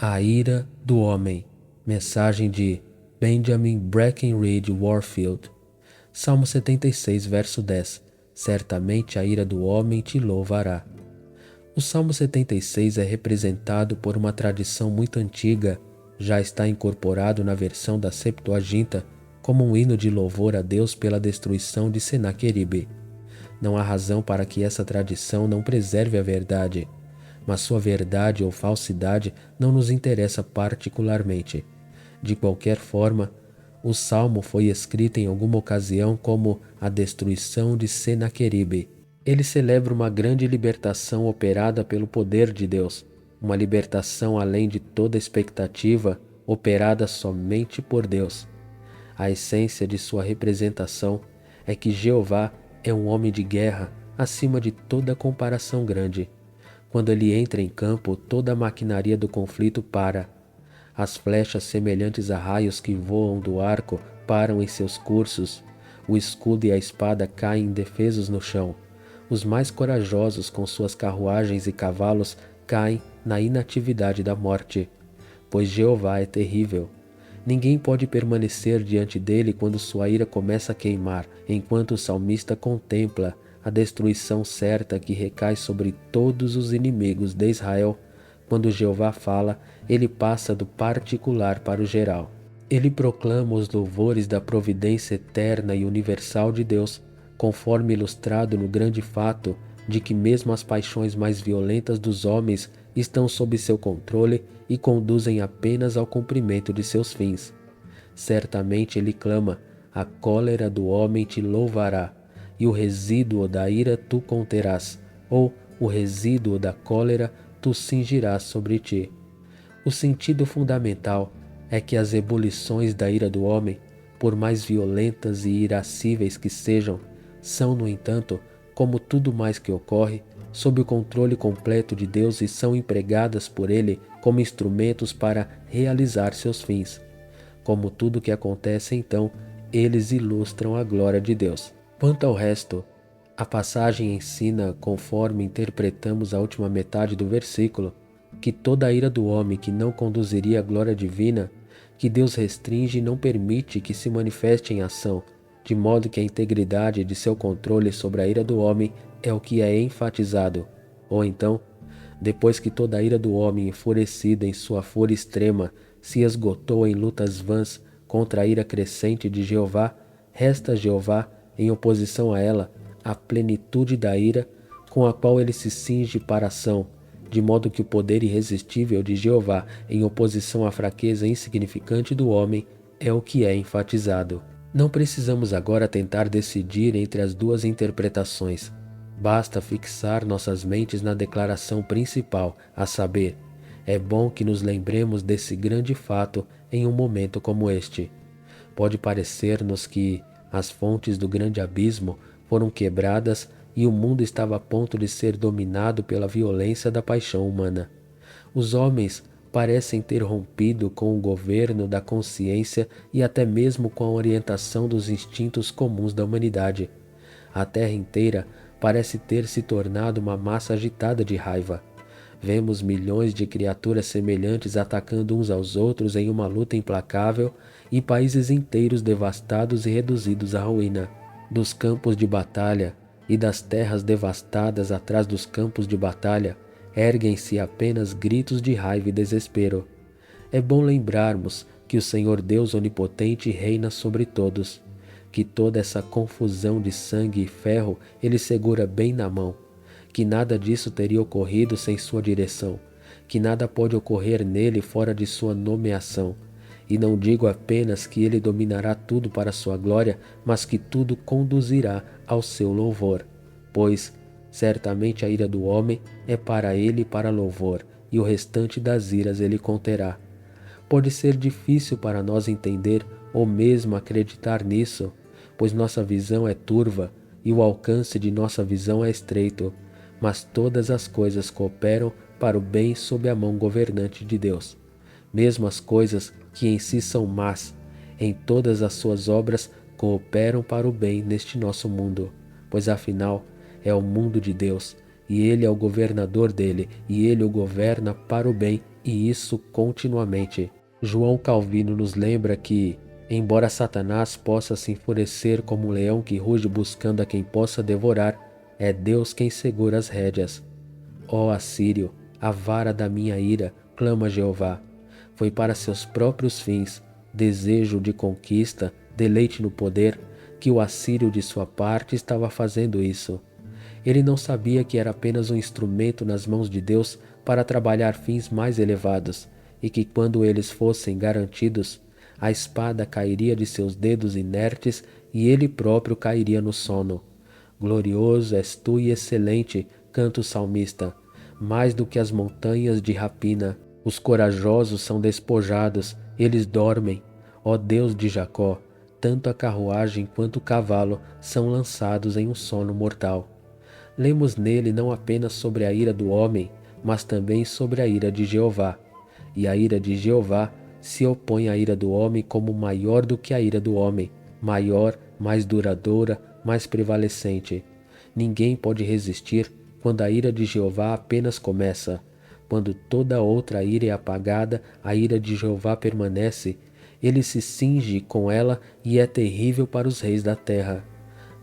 A ira do homem. Mensagem de Benjamin Breckinridge Warfield. Salmo 76, verso 10. Certamente a ira do homem te louvará. O Salmo 76 é representado por uma tradição muito antiga, já está incorporado na versão da Septuaginta como um hino de louvor a Deus pela destruição de Senaqueribe. Não há razão para que essa tradição não preserve a verdade, mas sua verdade ou falsidade não nos interessa particularmente. De qualquer forma, o salmo foi escrito em alguma ocasião como a destruição de Senaqueribe. Ele celebra uma grande libertação operada pelo poder de Deus, uma libertação além de toda expectativa, operada somente por Deus. A essência de sua representação é que Jeová é um homem de guerra acima de toda comparação grande. Quando ele entra em campo, toda a maquinaria do conflito para. As flechas semelhantes a raios que voam do arco param em seus cursos. O escudo e a espada caem indefesos no chão. Os mais corajosos com suas carruagens e cavalos caem na inatividade da morte. Pois Jeová é terrível. Ninguém pode permanecer diante dele quando sua ira começa a queimar, enquanto o salmista contempla a destruição certa que recai sobre todos os inimigos de Israel. Quando Jeová fala, ele passa do particular para o geral. Ele proclama os louvores da providência eterna e universal de Deus, conforme ilustrado no grande fato de que mesmo as paixões mais violentas dos homens estão sob seu controle e conduzem apenas ao cumprimento de seus fins. Certamente ele clama: a cólera do homem te louvará, e o resíduo da ira tu conterás, ou o resíduo da cólera tu cingirás sobre ti. O sentido fundamental é que as ebulições da ira do homem, por mais violentas e irascíveis que sejam, são, no entanto, como tudo mais que ocorre, sob o controle completo de Deus e são empregadas por Ele como instrumentos para realizar seus fins. Como tudo que acontece então, eles ilustram a glória de Deus. Quanto ao resto, a passagem ensina, conforme interpretamos a última metade do versículo, que toda a ira do homem que não conduziria à glória divina, que Deus restringe e não permite que se manifeste em ação, de modo que a integridade de seu controle sobre a ira do homem é o que é enfatizado. Ou então, depois que toda a ira do homem enfurecida em sua fúria extrema se esgotou em lutas vãs contra a ira crescente de Jeová, resta Jeová, em oposição a ela, a plenitude da ira com a qual ele se cinge para a ação, de modo que o poder irresistível de Jeová em oposição à fraqueza insignificante do homem é o que é enfatizado. Não precisamos agora tentar decidir entre as duas interpretações. Basta fixar nossas mentes na declaração principal, a saber, é bom que nos lembremos desse grande fato em um momento como este. Pode parecer-nos que as fontes do grande abismo foram quebradas e o mundo estava a ponto de ser dominado pela violência da paixão humana. Os homens parecem ter rompido com o governo da consciência e até mesmo com a orientação dos instintos comuns da humanidade. A terra inteira parece ter se tornado uma massa agitada de raiva. Vemos milhões de criaturas semelhantes atacando uns aos outros em uma luta implacável e países inteiros devastados e reduzidos à ruína. Dos campos de batalha e das terras devastadas atrás dos campos de batalha, erguem-se apenas gritos de raiva e desespero. É bom lembrarmos que o Senhor Deus Onipotente reina sobre todos, que toda essa confusão de sangue e ferro Ele segura bem na mão, que nada disso teria ocorrido sem sua direção, que nada pode ocorrer nele fora de sua nomeação. E não digo apenas que ele dominará tudo para sua glória, mas que tudo conduzirá ao seu louvor. Pois, certamente a ira do homem é para ele e para louvor, e o restante das iras ele conterá. Pode ser difícil para nós entender ou mesmo acreditar nisso, pois nossa visão é turva e o alcance de nossa visão é estreito, mas todas as coisas cooperam para o bem sob a mão governante de Deus. Mesmo as coisas que em si são más, em todas as suas obras cooperam para o bem neste nosso mundo, pois afinal é o mundo de Deus, e Ele é o governador dele, e Ele o governa para o bem e isso continuamente. João Calvino nos lembra que, embora Satanás possa se enfurecer como um leão que ruge buscando a quem possa devorar, é Deus quem segura as rédeas. Ó Assírio, a vara da minha ira, clama Jeová. Foi para seus próprios fins, desejo de conquista, deleite no poder, que o assírio de sua parte estava fazendo isso. Ele não sabia que era apenas um instrumento nas mãos de Deus para trabalhar fins mais elevados, e que quando eles fossem garantidos, a espada cairia de seus dedos inertes e ele próprio cairia no sono. Glorioso és tu e excelente, canta o salmista, mais do que as montanhas de rapina. Os corajosos são despojados, eles dormem. Ó Deus de Jacó, tanto a carruagem quanto o cavalo são lançados em um sono mortal. Lemos nele não apenas sobre a ira do homem, mas também sobre a ira de Jeová. E a ira de Jeová se opõe à ira do homem como maior do que a ira do homem, maior, mais duradoura, mais prevalecente. Ninguém pode resistir quando a ira de Jeová apenas começa. Quando toda outra ira é apagada, a ira de Jeová permanece. Ele se cinge com ela e é terrível para os reis da terra.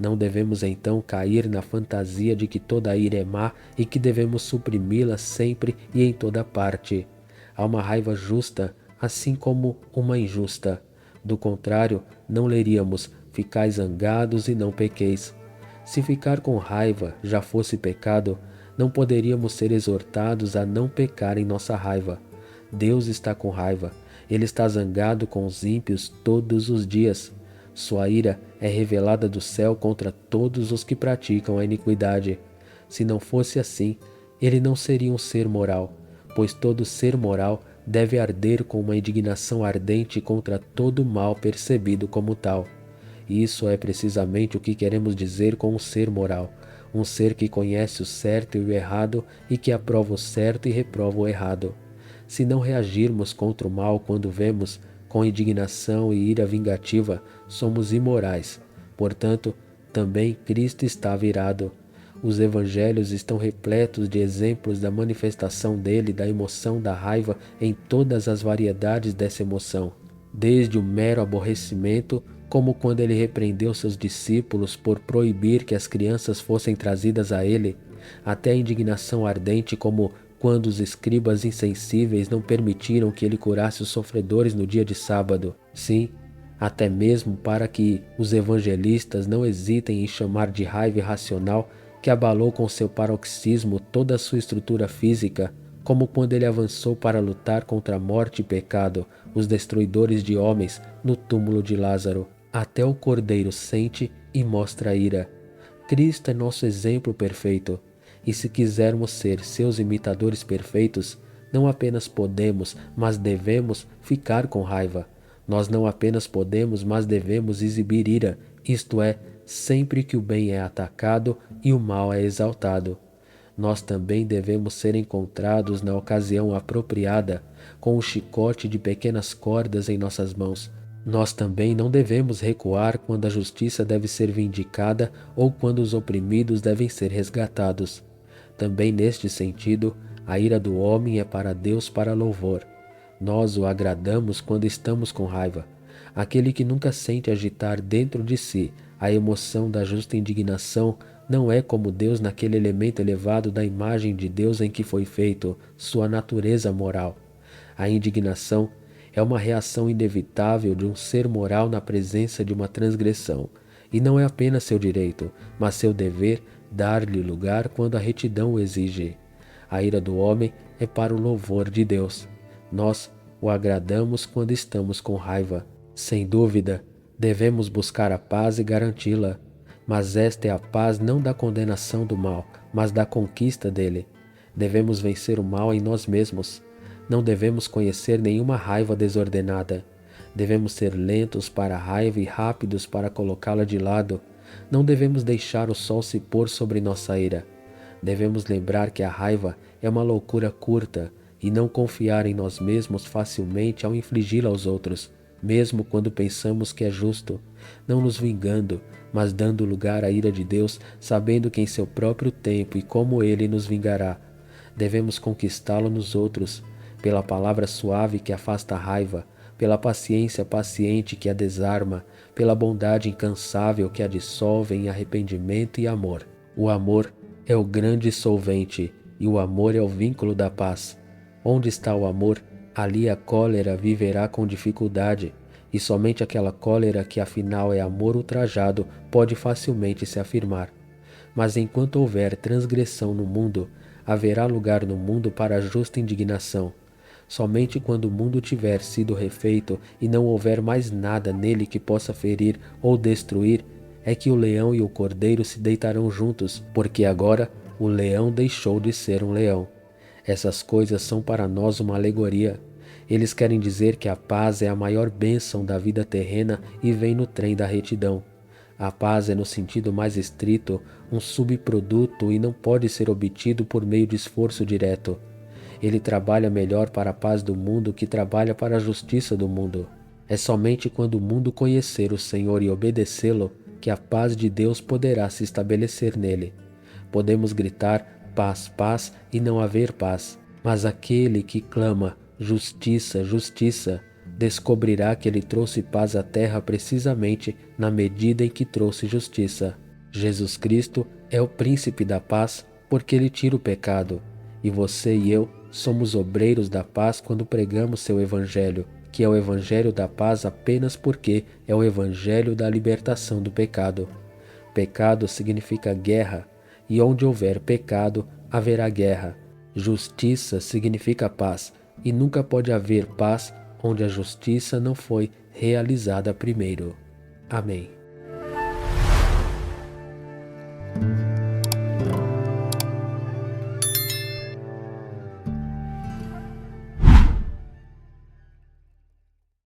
Não devemos então cair na fantasia de que toda ira é má e que devemos suprimi-la sempre e em toda parte. Há uma raiva justa, assim como uma injusta. Do contrário, não leríamos: ficai zangados e não pequeis. Se ficar com raiva já fosse pecado, não poderíamos ser exortados a não pecar em nossa raiva. Deus está com raiva. Ele está zangado com os ímpios todos os dias. Sua ira é revelada do céu contra todos os que praticam a iniquidade. Se não fosse assim, ele não seria um ser moral, pois todo ser moral deve arder com uma indignação ardente contra todo mal percebido como tal. Isso é precisamente o que queremos dizer com um ser moral, um ser que conhece o certo e o errado e que aprova o certo e reprova o errado. Se não reagirmos contra o mal quando vemos, com indignação e ira vingativa, somos imorais. Portanto, também Cristo está virado. Os evangelhos estão repletos de exemplos da manifestação dele, da emoção da raiva em todas as variedades dessa emoção. Desde o mero aborrecimento, como quando ele repreendeu seus discípulos por proibir que as crianças fossem trazidas a ele, até a indignação ardente, como quando os escribas insensíveis não permitiram que ele curasse os sofredores no dia de sábado. Sim, até mesmo para que os evangelistas não hesitem em chamar de raiva irracional que abalou com seu paroxismo toda a sua estrutura física, como quando ele avançou para lutar contra a morte e pecado, os destruidores de homens, no túmulo de Lázaro. Até o Cordeiro sente e mostra ira. Cristo é nosso exemplo perfeito. E se quisermos ser seus imitadores perfeitos, não apenas podemos, mas devemos ficar com raiva. Nós não apenas podemos, mas devemos exibir ira, isto é, sempre que o bem é atacado e o mal é exaltado. Nós também devemos ser encontrados na ocasião apropriada, com um chicote de pequenas cordas em nossas mãos. Nós também não devemos recuar quando a justiça deve ser vindicada ou quando os oprimidos devem ser resgatados. Também neste sentido, a ira do homem é para Deus para louvor. Nós o agradamos quando estamos com raiva. Aquele que nunca sente agitar dentro de si a emoção da justa indignação não é como Deus naquele elemento elevado da imagem de Deus em que foi feito, sua natureza moral. A indignação é uma reação inevitável de um ser moral na presença de uma transgressão, e não é apenas seu direito, mas seu dever dar-lhe lugar quando a retidão o exige. A ira do homem é para o louvor de Deus. Nós o agradamos quando estamos com raiva. Sem dúvida, devemos buscar a paz e garanti-la, mas esta é a paz não da condenação do mal, mas da conquista dele. Devemos vencer o mal em nós mesmos. Não devemos conhecer nenhuma raiva desordenada. Devemos ser lentos para a raiva e rápidos para colocá-la de lado. Não devemos deixar o sol se pôr sobre nossa ira. Devemos lembrar que a raiva é uma loucura curta e não confiar em nós mesmos facilmente ao infligi-la aos outros, mesmo quando pensamos que é justo, não nos vingando, mas dando lugar à ira de Deus, sabendo que em seu próprio tempo e como Ele nos vingará. Devemos conquistá-lo nos outros, pela palavra suave que afasta a raiva, pela paciência paciente que a desarma, pela bondade incansável que a dissolve em arrependimento e amor. O amor é o grande solvente, e o amor é o vínculo da paz. Onde está o amor, ali a cólera viverá com dificuldade, e somente aquela cólera que afinal é amor ultrajado pode facilmente se afirmar. Mas enquanto houver transgressão no mundo, haverá lugar no mundo para a justa indignação. Somente quando o mundo tiver sido refeito e não houver mais nada nele que possa ferir ou destruir, é que o leão e o cordeiro se deitarão juntos, porque agora o leão deixou de ser um leão. Essas coisas são para nós uma alegoria. Eles querem dizer que a paz é a maior bênção da vida terrena e vem no trem da retidão. A paz é, no sentido mais estrito, um subproduto e não pode ser obtido por meio de esforço direto. Ele trabalha melhor para a paz do mundo que trabalha para a justiça do mundo. É somente quando o mundo conhecer o Senhor e obedecê-lo que a paz de Deus poderá se estabelecer nele. Podemos gritar paz, paz e não haver paz, mas aquele que clama justiça, justiça, descobrirá que ele trouxe paz à terra precisamente na medida em que trouxe justiça. Jesus Cristo é o príncipe da paz porque ele tira o pecado, e você e eu somos obreiros da paz quando pregamos seu evangelho, que é o evangelho da paz apenas porque é o evangelho da libertação do pecado. Pecado significa guerra, e onde houver pecado, haverá guerra. Justiça significa paz, e nunca pode haver paz onde a justiça não foi realizada primeiro. Amém.